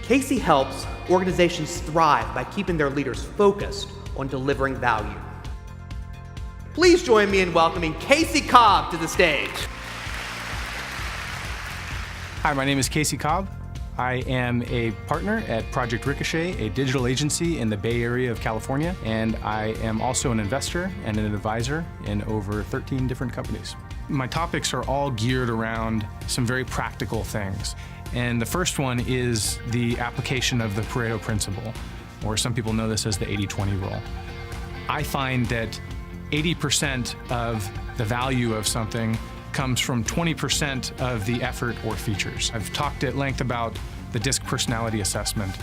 Casey helps organizations thrive by keeping their leaders focused on delivering value. Please join me in welcoming Casey Cobb to the stage. Hi, my name is Casey Cobb. I am a partner at Project Ricochet, a digital agency in the Bay Area of California, and I am also an investor and an advisor in over 13 different companies. My topics are all geared around some very practical things. And the first one is the application of the Pareto principle, or some people know this as the 80-20 rule. I find that 80% of the value of something comes from 20% of the effort or features. I've talked at length about the DiSC personality assessment.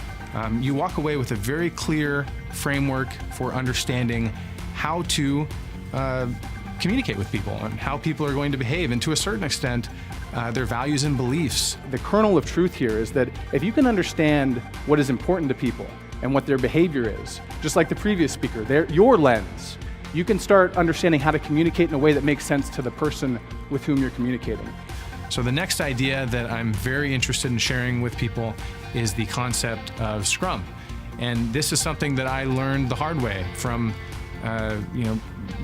You walk away with a very clear framework for understanding how to communicate with people and how people are going to behave, and to a certain extent, their values and beliefs. The kernel of truth here is that if you can understand what is important to people and what their behavior is, just like the previous speaker, your lens, you can start understanding how to communicate in a way that makes sense to the person with whom you're communicating. So the next idea that I'm very interested in sharing with people is the concept of Scrum. And this is something that I learned the hard way from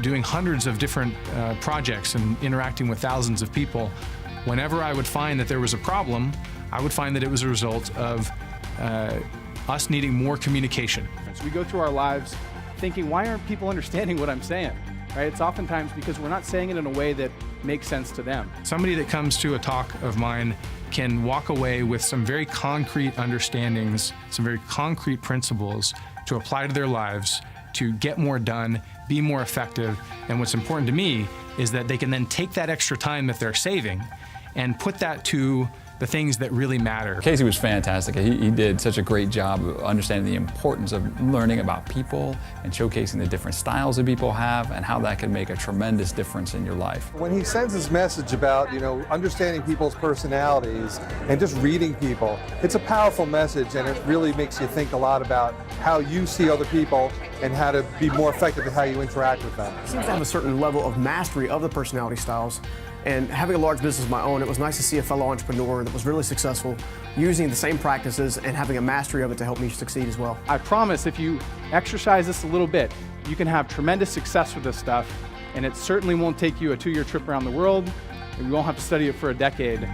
doing hundreds of different projects and interacting with thousands of people. Whenever I would find that there was a problem, I would find that it was a result of us needing more communication. So we go through our lives thinking, why aren't people understanding what I'm saying? Right? It's oftentimes because we're not saying it in a way that makes sense to them. Somebody that comes to a talk of mine can walk away with some very concrete understandings, some very concrete principles to apply to their lives, to get more done, be more effective. And what's important to me is that they can then take that extra time that they're saving and put that to the things that really matter. Casey was fantastic. He did such a great job of understanding the importance of learning about people and showcasing the different styles that people have and how that can make a tremendous difference in your life. When he sends his message about, understanding people's personalities and just reading people, it's a powerful message, and it really makes you think a lot about how you see other people and how to be more effective at how you interact with them. It seems to have a certain level of mastery of the personality styles. And having a large business of my own, it was nice to see a fellow entrepreneur that was really successful using the same practices and having a mastery of it to help me succeed as well. I promise if you exercise this a little bit, you can have tremendous success with this stuff, and it certainly won't take you a 2-year trip around the world, and you won't have to study it for a decade.